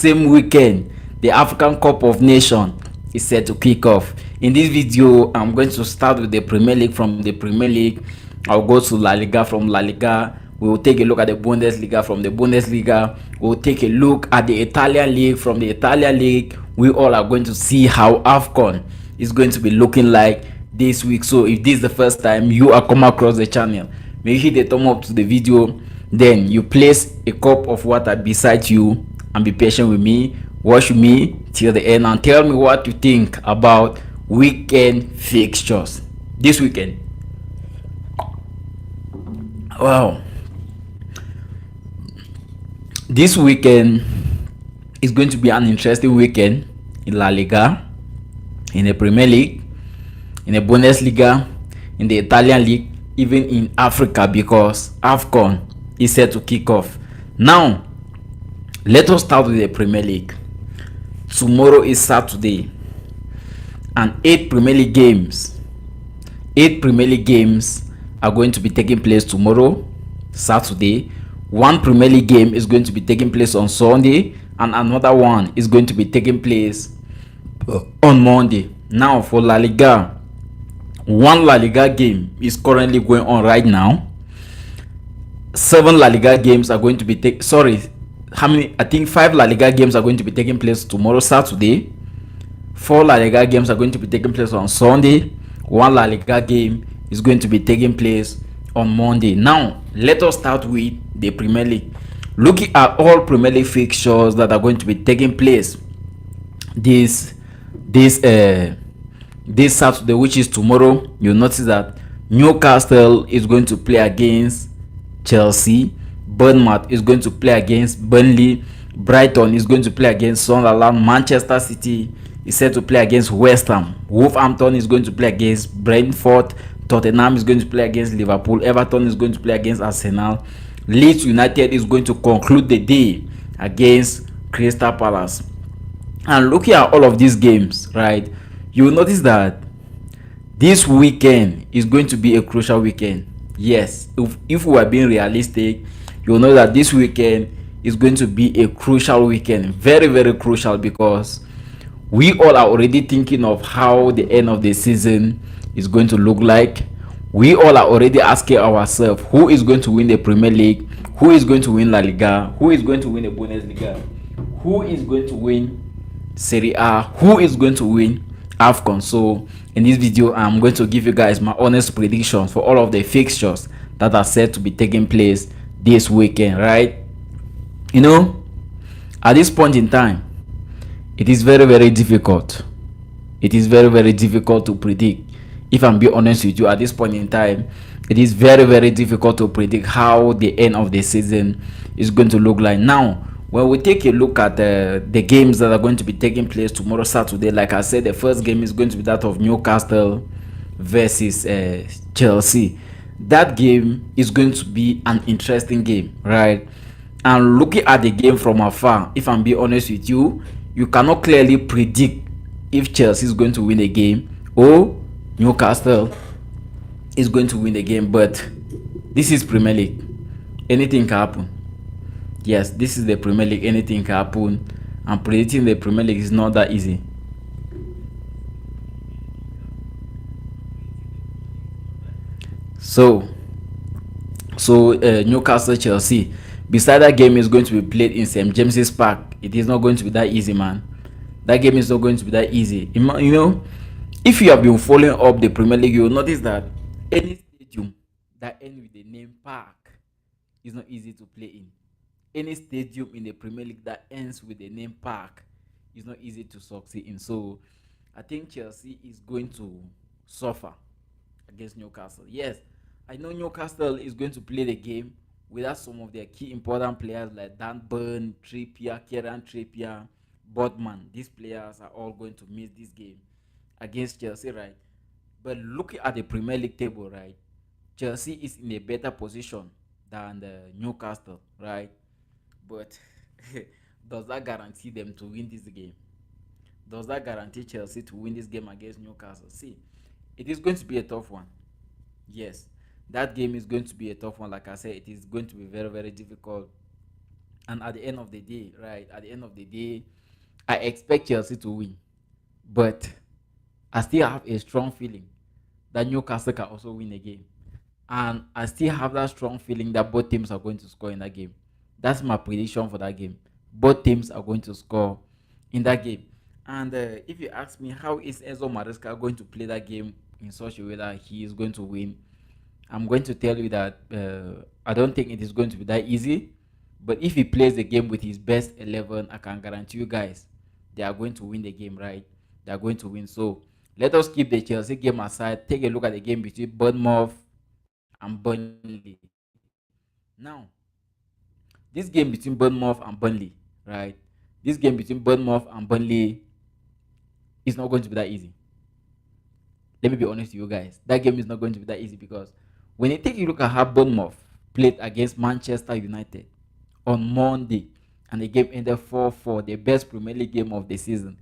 same weekend, the African Cup of Nations is set to kick off. In this video, I'm going to start with the Premier League. From the Premier League, I'll go to La Liga. From La Liga, we will take a look at the Bundesliga. From the Bundesliga, we'll take a look at the Italian League. From the Italian League, we all are going to see how AFCON is going to be looking like this week. So if this is the first time you are come across the channel, make sure you hit the thumb up to the video, then you place a cup of water beside you and be patient with me. Watch me till the end and tell me what you think about weekend fixtures this weekend. Wow, this weekend is going to be an interesting weekend in La Liga, in the Premier League, in the Bundesliga, in the Italian League, even in Africa, because AFCON is set to kick off. Now, let us start with the Premier League. Tomorrow is Saturday, and 8 Premier League games are going to be taking place tomorrow, Saturday. One Premier League game is going to be taking place on Sunday, and another one is going to be taking place on Monday. Now, for La Liga, one La Liga game is currently going on right now. 7 La Liga games are going to be I think 5 La Liga games are going to be taking place tomorrow, Saturday. 4 La Liga games are going to be taking place on Sunday. 1 La Liga game is going to be taking place on Monday. Now, let us start with the Premier League. Looking at all Premier League fixtures that are going to be taking place this Saturday, which is tomorrow, you'll notice that Newcastle is going to play against Chelsea. Bournemouth is going to play against Burnley. Brighton is going to play against Sunderland. Manchester City is set to play against West Ham. Wolverhampton is going to play against Brentford. Tottenham is going to play against Liverpool. Everton is going to play against Arsenal. Leeds United is going to conclude the day against Crystal Palace. And looking at all of these games, right, you will notice that this weekend is going to be a crucial weekend. Yes, if we are being realistic, you'll know that this weekend is going to be a crucial weekend. Very, very crucial, because we all are already thinking of how the end of the season is going to look like. We all are already asking ourselves, who is going to win the Premier League, who is going to win La Liga, who is going to win the Bundesliga, who is going to win Serie A, who is going to win AFCON. So in this video, I'm going to give you guys my honest predictions for all of the fixtures that are set to be taking place this weekend, right? You know, at this point in time, it is very, very difficult. It is very, very difficult to predict. If I'm being honest with you, at this point in time, it is very, very difficult to predict how the end of the season is going to look like. Now, when we take a look at the games that are going to be taking place tomorrow, Saturday, like I said, the first game is going to be that of Newcastle versus Chelsea. That game is going to be an interesting game, right? And looking at the game from afar, if I'm being honest with you, you cannot clearly predict if Chelsea is going to win the game or Newcastle is going to win the game. But this is Premier League. Anything can happen. Yes, this is the Premier League. Anything can happen. And predicting the Premier League is not that easy. So Newcastle Chelsea. Beside that game is going to be played in St. James's Park. It is not going to be that easy, man. That game is not going to be that easy. You know, if you have been following up the Premier League, you will notice that any stadium that ends with the name Park is not easy to play in. Any stadium in the Premier League that ends with the name Park is not easy to succeed in. So I think Chelsea is going to suffer against Newcastle. Yes, I know Newcastle is going to play the game without some of their key important players like Dan Burn, Trippier, Kieran Trippier, Bodman. These players are all going to miss this game against Chelsea, right? But looking at the Premier League table, right, Chelsea is in a better position than the Newcastle, right? But does that guarantee them to win this game? Does that guarantee Chelsea to win this game against Newcastle? See, it is going to be a tough one. Yes, that game is going to be a tough one. Like I said, it is going to be very, very difficult. And at the end of the day, right? At the end of the day, I expect Chelsea to win, but I still have a strong feeling that Newcastle can also win a game. And I still have that strong feeling that both teams are going to score in that game. That's my prediction for that game. Both teams are going to score in that game. And if you ask me, how is Enzo Maresca going to play that game in such a way that he is going to win? I'm going to tell you that I don't think it is going to be that easy. But if he plays the game with his best 11, I can guarantee you guys they are going to win the game, right? They are going to win. So let us keep the Chelsea game aside. Take a look at the game between Bournemouth and Burnley. Now, this game between Bournemouth and Burnley, right? This game between Bournemouth and Burnley is not going to be that easy. Let me be honest with you guys. That game is not going to be that easy because when you take a look at how Bournemouth played against Manchester United on Monday and the game ended 4-4, the best Premier League game of the season,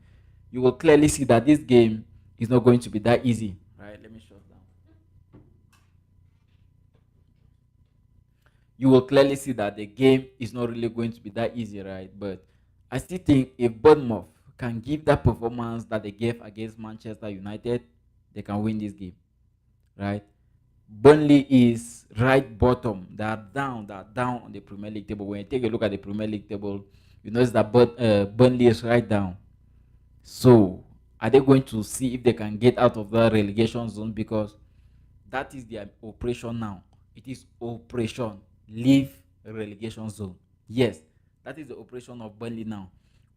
you will clearly see that this game is not going to be that easy. Right? Let me shut down. You will clearly see that the game is not really going to be that easy, right? But I still think if Bournemouth can give that performance that they gave against Manchester United, they can win this game, right? Burnley is right bottom. They are down on the Premier League table. When you take a look at the Premier League table, you notice that Burnley is right down. So, are they going to see if they can get out of the relegation zone? Because that is their operation now. It is operation leave relegation zone. Yes, that is the operation of Burnley now.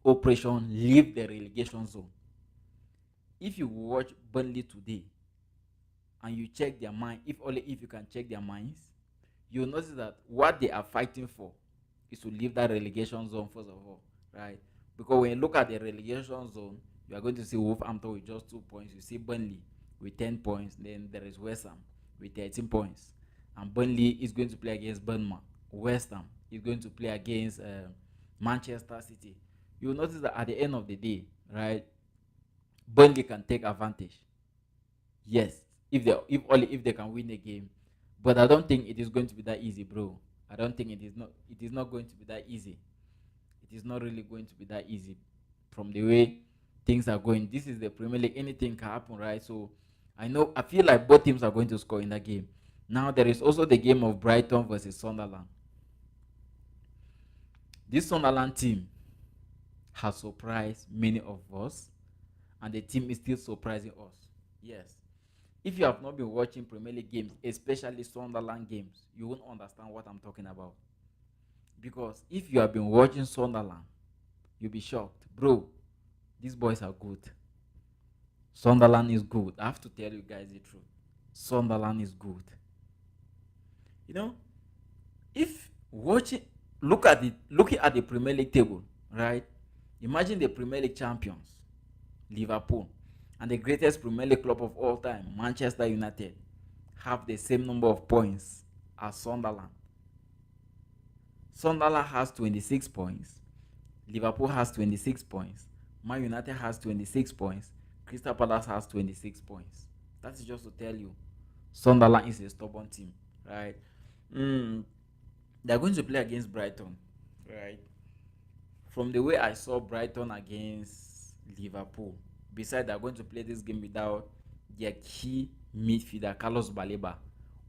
Operation leave the relegation zone. If you watch Burnley today and you check their mind, if only if you can check their minds, you'll notice that what they are fighting for is to leave that relegation zone first of all, right? Because when you look at the relegation zone, you are going to see Wolverhampton with just 2 points. You see Burnley with 10 points. Then there is West Ham with 13 points. And Burnley is going to play against Bournemouth. West Ham is going to play against Manchester City. You'll notice that at the end of the day, right, Burnley can take advantage. Yes, if they can win the game. But I don't think it is going to be that easy, bro. I don't think it is not going to be that easy. It is not really going to be that easy from the way things are going. This is the Premier League. Anything can happen, right? So I feel like both teams are going to score in that game. Now there is also the game of Brighton versus Sunderland. This Sunderland team has surprised many of us, and the team is still surprising us. Yes. If you have not been watching Premier League games, especially Sunderland games, you won't understand what I'm talking about. Because if you have been watching Sunderland, you'll be shocked. Bro, these boys are good. Sunderland is good. I have to tell you guys the truth. Sunderland is good. You know, if watching looking at the Premier League table, right? Imagine the Premier League champions, Liverpool, and the greatest Premier League club of all time, Manchester United, have the same number of points as Sunderland. Sunderland has 26 points. Liverpool has 26 points. Man United has 26 points. Crystal Palace has 26 points. That is just to tell you, Sunderland is a stubborn team, right? Mm, they're going to play against Brighton, right? From the way I saw Brighton against Liverpool, besides they're going to play this game without their key midfielder Carlos Baleba,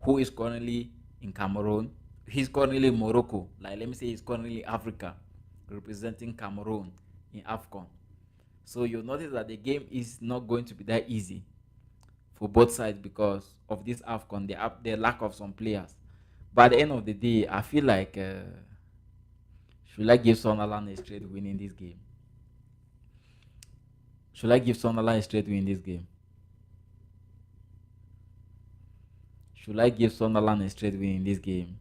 who is currently in Cameroon. He's currently in Morocco. Like let me say, he's currently Africa, representing Cameroon in AFCON. So you'll notice that the game is not going to be that easy for both sides because of this AFCON, the lack of some players. But at the end of the day, I feel like should I give Sunderland a straight win in this game? Should I give Sunderland a straight win in this game? Should I give Sunderland a straight win in this game?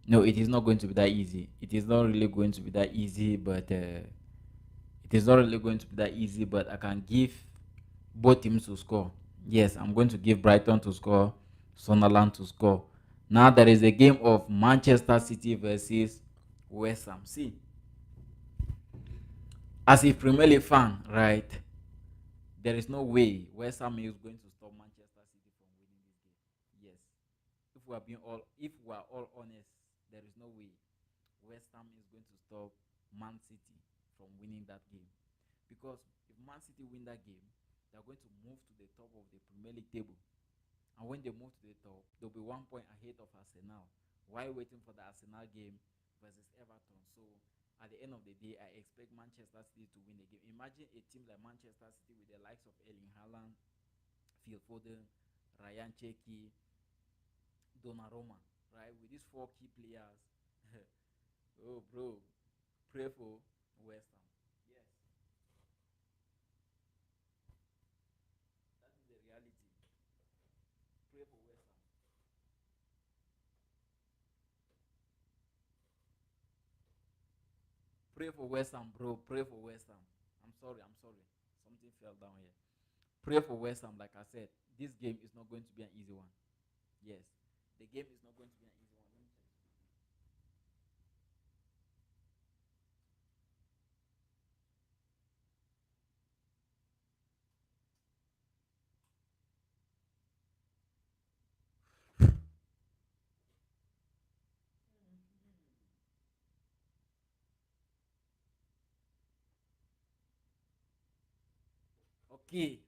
No, it is not going to be that easy. It is not really going to be that easy, but it is not really going to be that easy. But I can give both teams to score. Yes, I'm going to give Brighton to score, Sunderland to score. Now there is a game of Manchester City versus West Ham. See, as a Premier League fan, right? There is no way West Ham is going to stop Manchester City from winning this game. Yes, if we are all honest, there is no way West Ham is going to stop Man City from winning that game. Because if Man City win that game, they're going to move to the top of the Premier League table. And when they move to the top, they'll be 1 point ahead of Arsenal while waiting for the Arsenal game versus Everton. So at the end of the day, I expect Manchester City to win the game. Imagine a team like Manchester City with the likes of Erling Haaland, Phil Foden, Ryan Cherki, Donnarumma, right? With these four key players, oh, bro, pray for West Ham. Yes, that is the reality. Pray for West Ham. Pray for West Ham, bro. Pray for West Ham. I'm sorry. I'm sorry. Something fell down here. Pray for West Ham. Like I said, this game is not going to be an easy one. Yes, the game is not going to be an easy one. Let me check. Okay,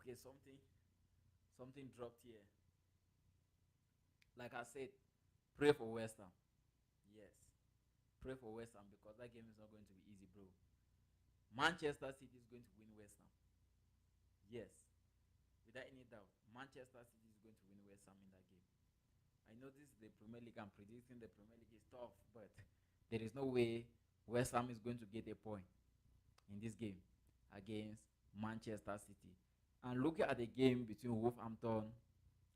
okay. Something dropped here. Like I said, pray for West Ham. Yes, pray for West Ham because that game is not going to be easy, bro. Manchester City is going to win West Ham. Yes, without any doubt, Manchester City is going to win West Ham in that game. I know this is the Premier League. I'm predicting the Premier League is tough, but there is no way West Ham is going to get a point in this game against Manchester City. And look at the game between Wolverhampton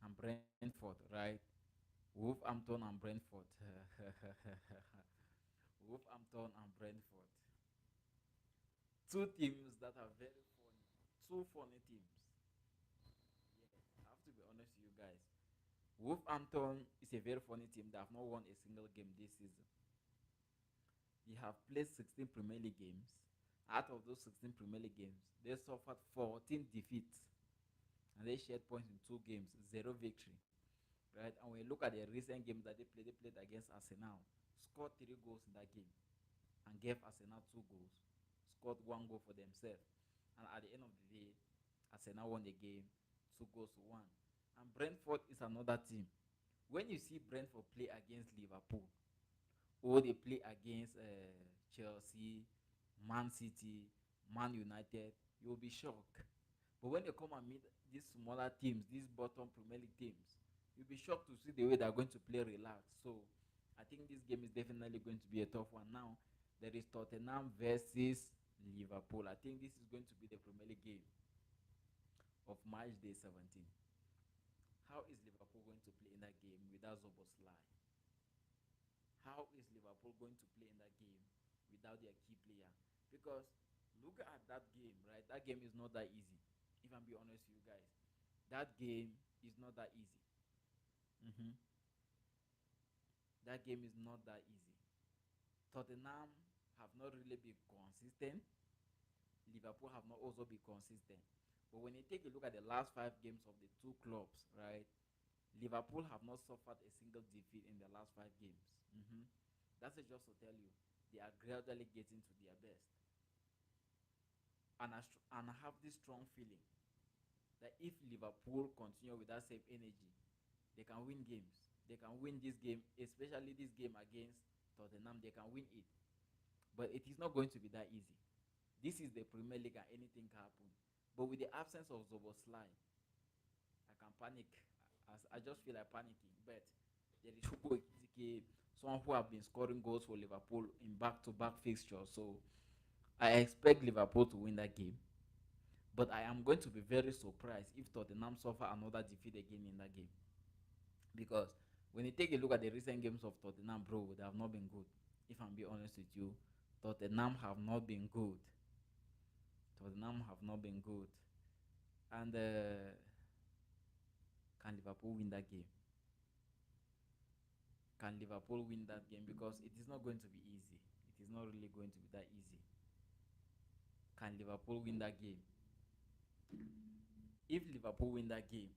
and Brentford, right? Wolverhampton and Brentford. Wolverhampton and Brentford. Two teams that are very funny. Two funny teams. Yes, I have to be honest with you guys. Wolverhampton is a very funny team that have not won a single game this season. They have played 16 Premier League games. Out of those 16 Premier League games, they suffered 14 defeats and they shared points in two games, zero victory. Right? And when you look at the recent games that they played against Arsenal, scored 3 goals in that game and gave Arsenal 2 goals, scored 1 goal for themselves. And at the end of the day, Arsenal won the game 2 goals to 1. And Brentford is another team. When you see Brentford play against Liverpool, or they play against Chelsea, Man City, Man United, you'll be shocked. But when they come and meet these smaller teams, these bottom Premier League teams, you'll be shocked to see the way they're going to play relaxed. So I think this game is definitely going to be a tough one. Now, there is Tottenham versus Liverpool. I think this is going to be the Premier League game of March Day 17. How is Liverpool going to play in that game without Zoboslai? How is Liverpool going to play in that game without their key player? Because look at that game, right? That game is not that easy. If I'm being honest with you guys, that game is not that easy. Mm-hmm. That game is not that easy. Tottenham have not really been consistent. Liverpool have not also been consistent. But when you take a look at the last 5 games of the two clubs, right? Liverpool have not suffered a single defeat in the last 5 games. That's just to tell you they are gradually getting to their best. And I have this strong feeling that if Liverpool continue with that same energy, they can win games. They can win this game, especially this game against Tottenham. They can win it, but it is not going to be that easy. This is the Premier League, and anything can happen. But with the absence of Zoboslai, I can panic. As I just feel like panicking. But there is Hugo Ekitike, someone who have been scoring goals for Liverpool in back-to-back fixtures. So I expect Liverpool to win that game. But I am going to be very surprised if Tottenham suffer another defeat again in that game. Because when you take a look at the recent games of Tottenham, bro, they have not been good. If I'm being honest with you, Tottenham have not been good. Tottenham have not been good. And can Liverpool win that game? Can Liverpool win that game? Because it is not going to be easy. It is not really going to be that easy. Can Liverpool win that game? If Liverpool win that game,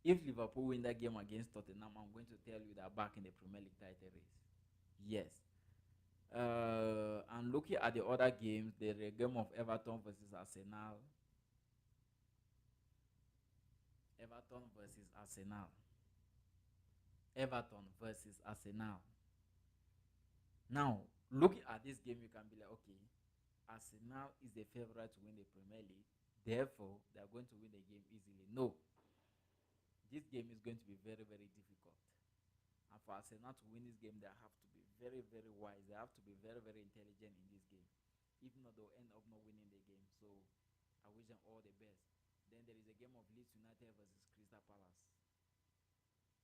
if Liverpool win that game against Tottenham, I'm going to tell you they're back in the Premier League title race. Yes. And looking at the other games, the game of Everton versus Arsenal. Everton versus Arsenal. Everton versus Arsenal. Now, looking at this game, you can be like, okay, Arsenal is the favorite to win the Premier League. Therefore, they are going to win the game easily. No, this game is going to be very, very difficult. And for Arsenal to win this game, they have to be very, very wise. They have to be very, very intelligent in this game. If not, they'll end up not winning the game. So I wish them all the best. Then there is a game of Leeds United versus Crystal Palace.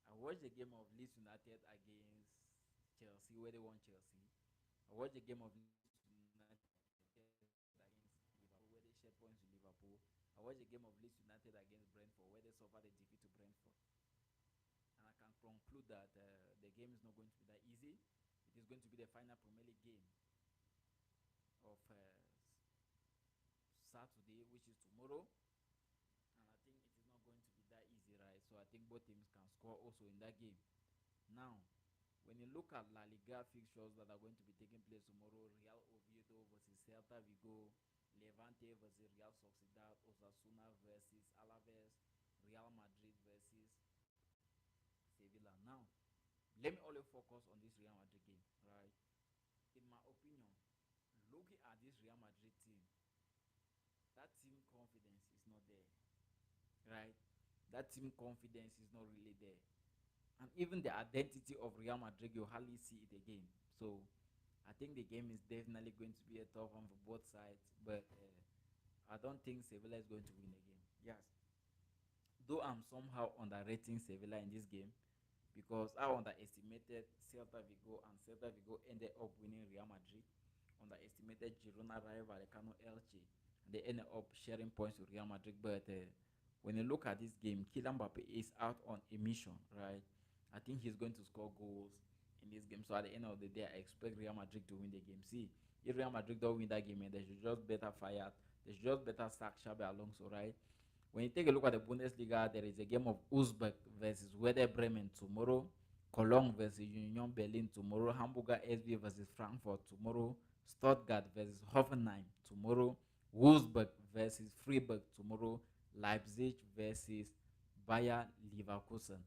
I watched the game of Leeds United against Chelsea, where they won Chelsea. I watched the game of Leeds United against Liverpool, where they shared points with Liverpool. I watched the game of Leeds United against Brentford, where they suffered a defeat to Brentford. And I can conclude that the game is not going to be that easy. It is going to be the final Premier League game of Saturday, which is tomorrow. And I think it is not going to be that easy, right? So I think both teams can score also in that game. Now, when you look at LaLiga fixtures that are going to be taking place tomorrow, Real Oviedo versus Celta Vigo, Levante versus Real Sociedad, Osasuna versus Alaves, Real Madrid versus Sevilla. Now, let me only focus on this Real Madrid game, right? In my opinion, looking at this Real Madrid team, that team confidence is not there, right? That team confidence is not really there. And even the identity of Real Madrid, you hardly see it again. So I think the game is definitely going to be a tough one for both sides, but I don't think Sevilla is going to win the game. Yes, though I'm somehow underrating Sevilla in this game because I underestimated Celta Vigo and Celta Vigo ended up winning Real Madrid. Underestimated Girona rival Vallecano Elche and they ended up sharing points with Real Madrid. But when you look at this game, Kylian Mbappe is out on a mission, right? I think he's going to score goals in this game. So at the end of the day, I expect Real Madrid to win the game. See, if Real Madrid don't win that game, they should just better fire. They should just better sack Xabi Alonso, right? When you take a look at the Bundesliga, there is a game of Uzbek versus Werder Bremen tomorrow, Cologne versus Union Berlin tomorrow, Hamburger SV versus Frankfurt tomorrow, Stuttgart versus Hoffenheim tomorrow, Wolfsburg versus Freiburg tomorrow, Leipzig versus Bayer Leverkusen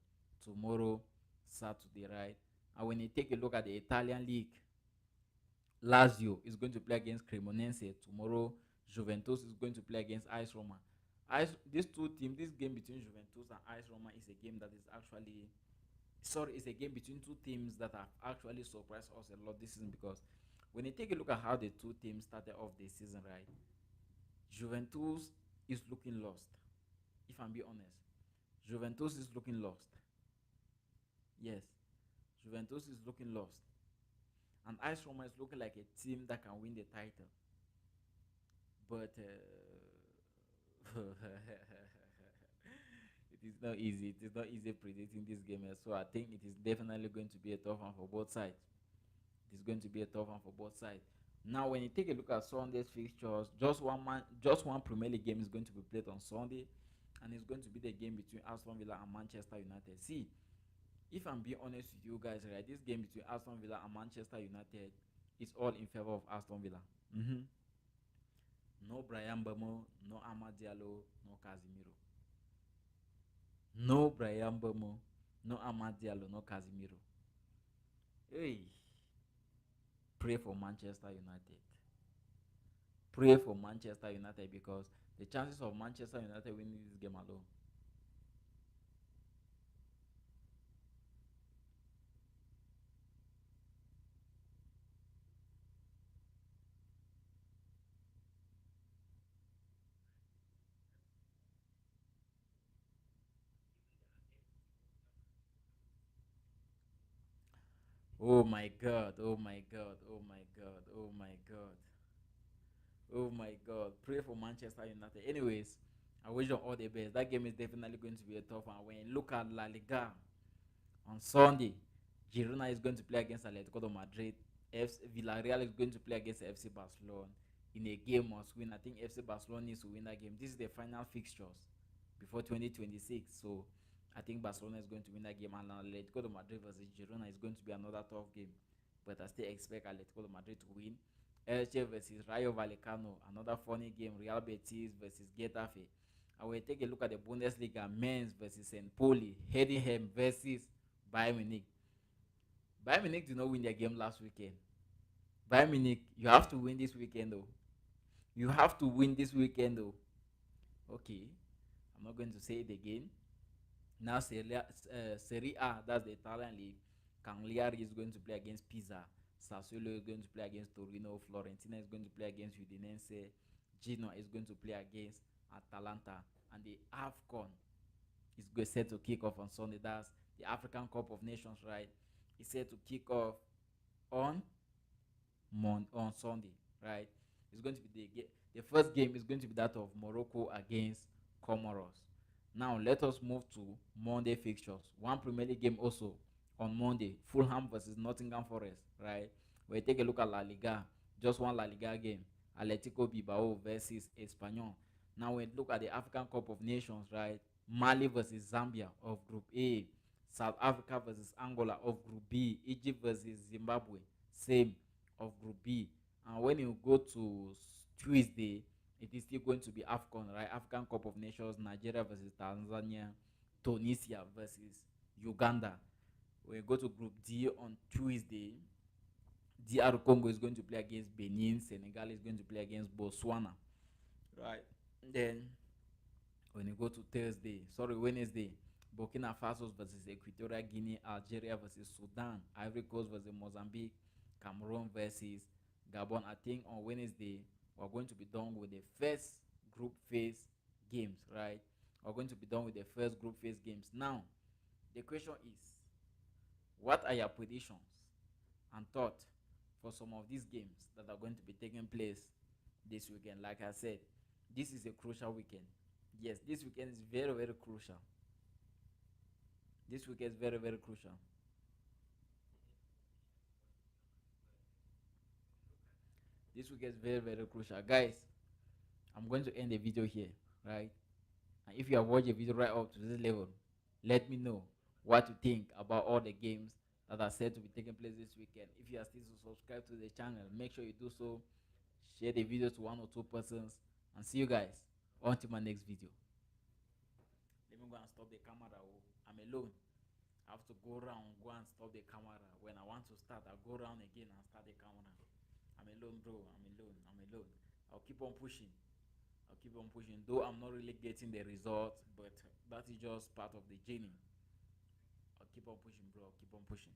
tomorrow, Saturday, right? And when you take a look at the Italian league, Lazio is going to play against Cremonese tomorrow. Juventus is going to play against AS Roma. These two teams, this game between Juventus and AS Roma is a game that is actually it's a game between two teams that have actually surprised us a lot this season because when you take a look at how the two teams started off the season, right? Juventus is looking lost. If I'm being honest, Juventus is looking lost. Yes, Juventus is looking lost, and AS Roma is looking like a team that can win the title. But it is not easy. It is not easy predicting this game, so I think it is definitely going to be a tough one for both sides. It is going to be a tough one for both sides. Now, when you take a look at Sunday's fixtures, just one Premier League game is going to be played on Sunday, and it's going to be the game between Aston Villa and Manchester United. See, if I'm being honest with you guys, right, this game between Aston Villa and Manchester United is all in favor of Aston Villa. No Brian Bamo, no Amad Diallo, no Casemiro. No Brian Bamo, no Amad Diallo, no Casemiro. Hey, pray for Manchester United. Pray for Manchester United because the chances of Manchester United winning this game alone. Oh my god, oh my god, oh my god, oh my god. Oh my god. Pray for Manchester United. Anyways, I wish them all the best. That game is definitely going to be a tough one. When you look at La Liga on Sunday, Girona is going to play against Atletico de Madrid. Villarreal is going to play against FC Barcelona in a game must win. I think FC Barcelona needs to win that game. This is the final fixtures before 2026. So I think Barcelona is going to win that game. And Atletico de Madrid versus Girona is going to be another tough game. but I still expect Atletico de Madrid to win. Elche versus Rayo Vallecano, another funny game. Real Betis versus Getafe. I will take a look at the Bundesliga. Mainz versus St. Pauli. Heidenheim versus Bayern Munich. Bayern Munich did not win their game last weekend. Bayern Munich, you have to win this weekend though. You have to win this weekend though. Okay, I'm not going to say it again. Now Serie A, that's the Italian league. Cagliari is going to play against Pisa. Sassuolo is going to play against Torino. Florentina is going to play against Udinese. Genoa is going to play against Atalanta. And the AFCON is set to kick off on Sunday. That's the African Cup of Nations, right? It's set to kick off on on Sunday, right? It's going to be the first game is going to be that of Morocco against Comoros. Now let us move to Monday fixtures. One Premier League game also on Monday. Fulham versus Nottingham Forest, right? We take a look at La Liga. Just one La Liga game. Atletico Bilbao versus Espanyol. Now we look at the African Cup of Nations, right? Mali versus Zambia of Group A. South Africa versus Angola of Group B. Egypt versus Zimbabwe, same, of Group B. And when you go to Tuesday, it is still going to be AFCON, right? African Cup of Nations, Nigeria versus Tanzania, Tunisia versus Uganda. When you go to Group D on Tuesday, DR Congo is going to play against Benin, Senegal is going to play against Botswana, right? Then when you go to Wednesday, Burkina Faso versus Equatorial Guinea, Algeria versus Sudan, Ivory Coast versus Mozambique, Cameroon versus Gabon. I think on Wednesday we're going to be done with the first group phase games, right? We're going to be done with the first group phase games. Now, the question is, what are your predictions and thoughts for some of these games that are going to be taking place this weekend? Like I said, this is a crucial weekend. Yes, this weekend is very, very crucial. This weekend is very, very crucial. This weekend is very, very crucial. Guys, I'm going to end the video here, right? And if you have watched the video right up to this level, let me know what you think about all the games that are said to be taking place this weekend. If you are still subscribed to the channel, make sure you do so. Share the video to one or two persons, and see you guys until my next video. Let me go and stop the camera. Oh, I'm alone. I have to go around, go and stop the camera. When I want to start, I go around again and start the camera. I'm alone, bro. I'm alone. I'll keep on pushing. I'll keep on pushing. Though I'm not really getting the results, but that is just part of the journey. I'll keep on pushing, bro. I'll keep on pushing.